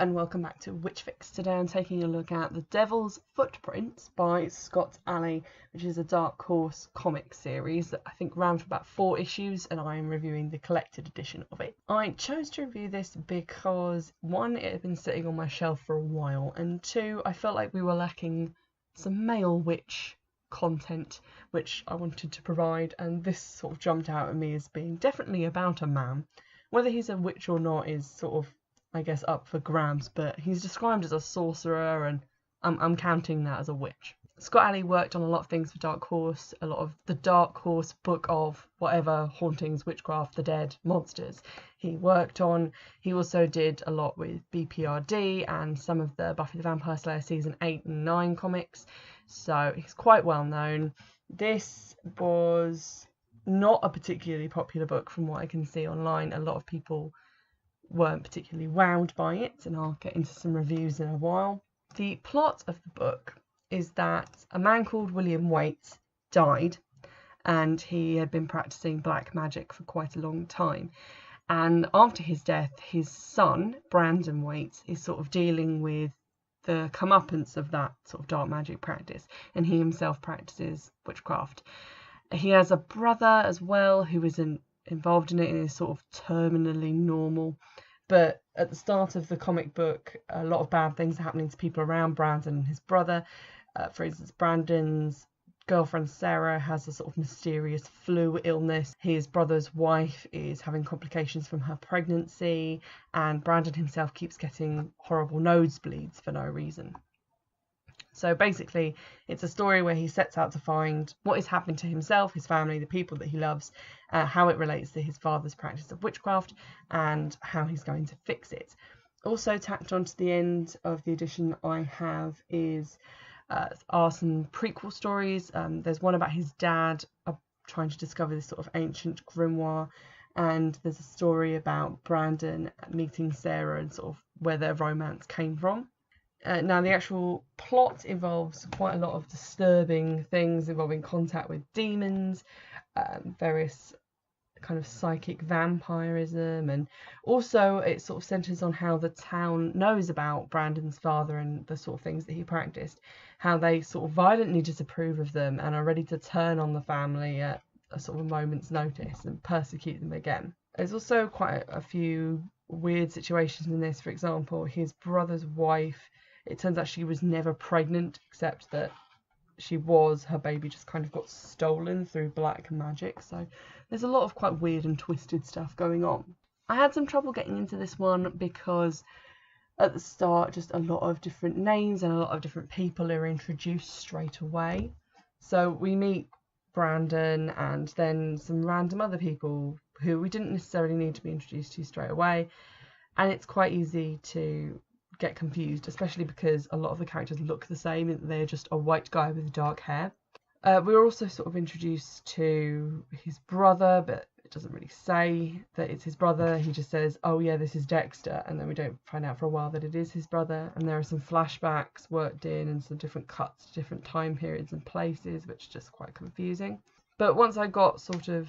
and welcome back to Witchfix. Today I'm taking a look at The Devil's Footprints by Scott Allie, which is a Dark Horse comic series that I think ran for about 4 issues, and I'm reviewing the collected edition of it. I chose to review this because 1, it had been sitting on my shelf for a while, and 2, I felt like we were lacking some male witch content which I wanted to provide, and this sort of jumped out at me as being definitely about a man. Whether he's a witch or not is sort of, I guess, up for grabs, but he's described as a sorcerer, and I'm counting that as a witch. Scott Allie worked on a lot of things for Dark Horse, a lot of the Dark Horse book of whatever, hauntings, witchcraft, the dead, monsters he worked on. He also did a lot with BPRD and some of the Buffy the Vampire Slayer season 8 and 9 comics, so he's quite well known. This was not a particularly popular book from what I can see online. A lot of people weren't particularly wowed by it, and I'll get into some reviews in a while. The plot of the book is that a man called William Waite died, and he had been practicing black magic for quite a long time. And after his death, his son, Brandon Waite, is sort of dealing with the comeuppance of that sort of dark magic practice, and he himself practices witchcraft. He has a brother as well who isn't involved in it and is sort of terminally normal, but at the start of the comic book a lot of bad things are happening to people around Brandon and his brother. For instance, Brandon's girlfriend Sarah has a sort of mysterious flu illness, his brother's wife is having complications from her pregnancy, and Brandon himself keeps getting horrible nosebleeds for no reason. So basically, it's a story where he sets out to find what is happening to himself, his family, the people that he loves, how it relates to his father's practice of witchcraft, and how he's going to fix it. Also tacked onto the end of the edition I have are some prequel stories. There's one about his dad trying to discover this sort of ancient grimoire, and there's a story about Brandon meeting Sarah and sort of where their romance came from. Now, the actual plot involves quite a lot of disturbing things involving contact with demons, various kind of psychic vampirism, and also it sort of centres on how the town knows about Brandon's father and the sort of things that he practiced, how they sort of violently disapprove of them and are ready to turn on the family at a sort of a moment's notice and persecute them again. There's also quite a few weird situations in this. For example, his brother's wife, it turns out she was never pregnant, except that her baby just kind of got stolen through black magic. So there's a lot of quite weird and twisted stuff going on. I had some trouble getting into this one because at the start just a lot of different names and a lot of different people are introduced straight away. So we meet Brandon and then some random other people who we didn't necessarily need to be introduced to straight away, and it's quite easy to get confused, especially because a lot of the characters look the same. They're just a white guy with dark hair. We were also sort of introduced to his brother, but it doesn't really say that it's his brother. He just says, oh yeah, this is Dexter, and then we don't find out for a while that it is his brother. And there are some flashbacks worked in and some different cuts to different time periods and places, which is just quite confusing. But once I got sort of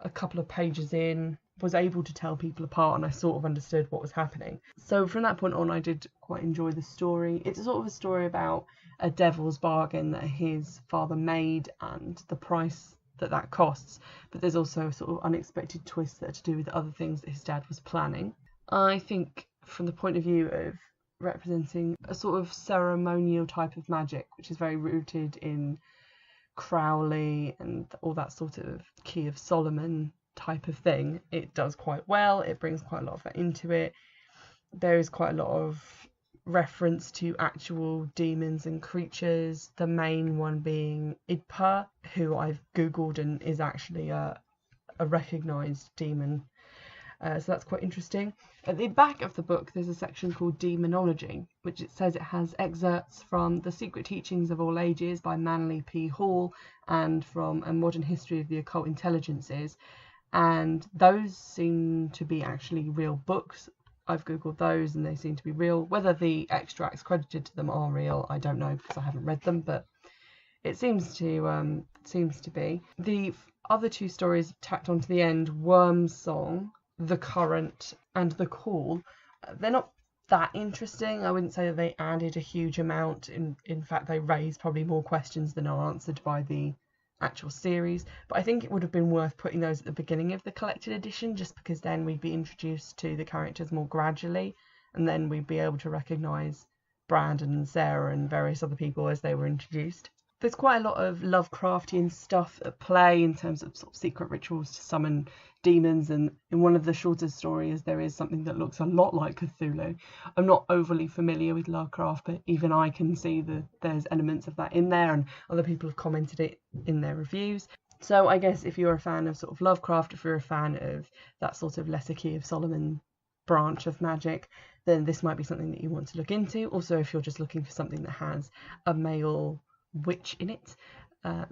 a couple of pages in, was able to tell people apart, and I sort of understood what was happening. So from that point on, I did quite enjoy the story. It's sort of a story about a devil's bargain that his father made and the price that costs, but there's also sort of unexpected twists that are to do with other things that his dad was planning. I think from the point of view of representing a sort of ceremonial type of magic, which is very rooted in Crowley and all that sort of Key of Solomon type of thing, it does quite well. It brings quite a lot of that into it. There is quite a lot of reference to actual demons and creatures, the main one being Idpa, who I've googled and is actually a recognised demon. So that's quite interesting. At the back of the book there's a section called Demonology, which it says it has excerpts from The Secret Teachings of All Ages by Manly P. Hall and from A Modern History of the Occult Intelligences, and those seem to be actually real books. I've googled those and they seem to be real. Whether the extracts credited to them are real, I don't know because I haven't read them, but it seems to be. The other 2 stories tacked onto the end, Worm Song, The Current and The Call, they're not that interesting. I wouldn't say that they added a huge amount. In fact, they raised probably more questions than are answered by the actual series. But I think it would have been worth putting those at the beginning of the collected edition, just because then we'd be introduced to the characters more gradually, and then we'd be able to recognise Brandon and Sarah and various other people as they were introduced. There's quite a lot of Lovecraftian stuff at play in terms of sort of secret rituals to summon demons, and in one of the shorter stories there is something that looks a lot like Cthulhu. I'm not overly familiar with Lovecraft, but even I can see that there's elements of that in there, and other people have commented it in their reviews. So I guess if you're a fan of sort of Lovecraft, if you're a fan of that sort of Lesser Key of Solomon branch of magic, then this might be something that you want to look into. Also, if you're just looking for something that has a male witch in it.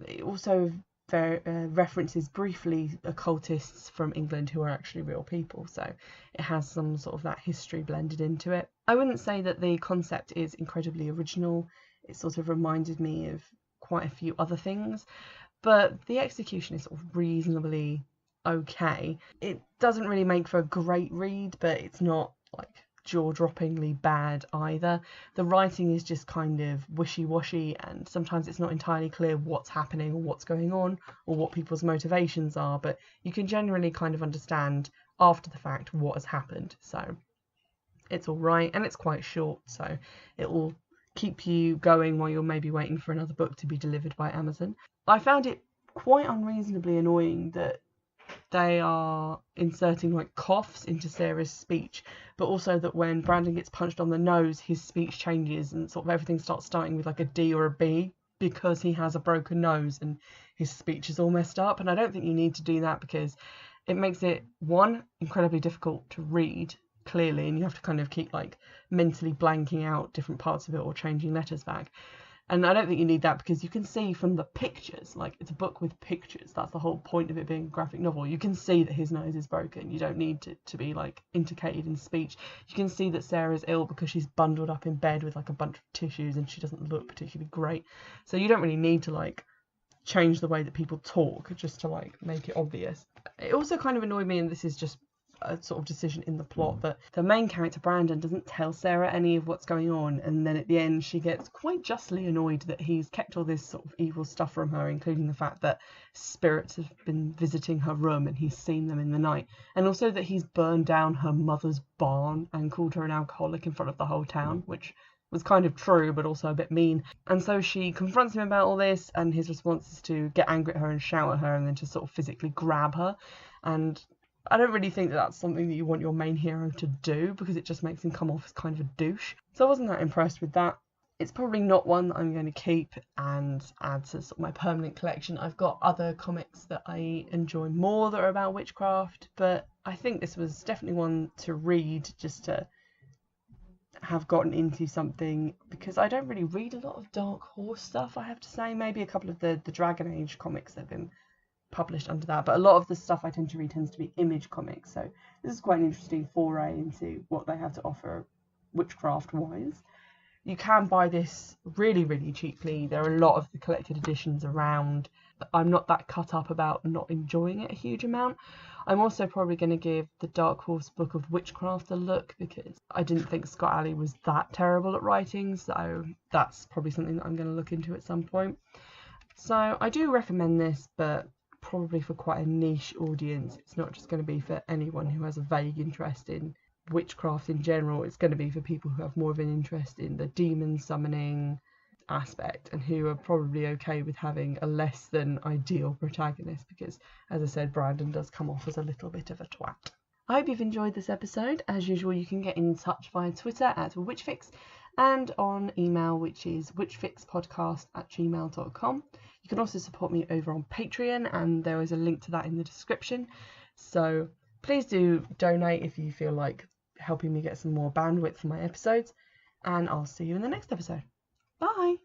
It also references briefly occultists from England who are actually real people, so it has some sort of that history blended into it. I wouldn't say that the concept is incredibly original. It sort of reminded me of quite a few other things, but the execution is sort of reasonably okay. It doesn't really make for a great read, but it's not like jaw-droppingly bad either. The writing is just kind of wishy-washy, and sometimes it's not entirely clear what's happening or what's going on or what people's motivations are, but you can generally kind of understand after the fact what has happened. So it's all right, and it's quite short, so it will keep you going while you're maybe waiting for another book to be delivered by Amazon. I found it quite unreasonably annoying that they are inserting like coughs into Sarah's speech, but also that when Brandon gets punched on the nose, his speech changes and sort of everything starts starting with like a D or a B because he has a broken nose and his speech is all messed up. And I don't think you need to do that, because it makes it, one, incredibly difficult to read clearly, and you have to kind of keep like mentally blanking out different parts of it or changing letters back. And I don't think you need that, because you can see from the pictures, like it's a book with pictures, that's the whole point of it being a graphic novel. You can see that his nose is broken. You don't need it to be like indicated in speech. You can see that Sarah's ill because she's bundled up in bed with like a bunch of tissues and she doesn't look particularly great. So you don't really need to like change the way that people talk just to like make it obvious. It also kind of annoyed me, and this is just a sort of decision in the plot, that the main character Brandon doesn't tell Sarah any of what's going on, and then at the end she gets quite justly annoyed that he's kept all this sort of evil stuff from her, including the fact that spirits have been visiting her room and he's seen them in the night, and also that he's burned down her mother's barn and called her an alcoholic in front of the whole town, which was kind of true but also a bit mean. And so she confronts him about all this, and his response is to get angry at her and shout at her and then to sort of physically grab her. And I don't really think that that's something that you want your main hero to do, because it just makes him come off as kind of a douche. So I wasn't that impressed with that. It's probably not one that I'm going to keep and add to sort of my permanent collection. I've got other comics that I enjoy more that are about witchcraft, but I think this was definitely one to read just to have gotten into something, because I don't really read a lot of Dark Horse stuff, I have to say. Maybe a couple of the Dragon Age comics that have been published under that, but a lot of the stuff I tend to read tends to be Image comics, so this is quite an interesting foray into what they have to offer witchcraft wise. You can buy this really, really cheaply. There are a lot of the collected editions around. I'm not that cut up about not enjoying it a huge amount. I'm also probably going to give the Dark Horse Book of Witchcraft a look, because I didn't think Scott Allie was that terrible at writing, so that's probably something that I'm going to look into at some point. So I do recommend this, but probably for quite a niche audience. It's not just going to be for anyone who has a vague interest in witchcraft in general. It's going to be for people who have more of an interest in the demon summoning aspect and who are probably okay with having a less than ideal protagonist, because as I said, Brandon does come off as a little bit of a twat. I hope you've enjoyed this episode. As usual, you can get in touch via Twitter at Witchfix and on email, which is witchfixpodcast@gmail.com. You can also support me over on Patreon, and there is a link to that in the description. So please do donate if you feel like helping me get some more bandwidth for my episodes, and I'll see you in the next episode. Bye!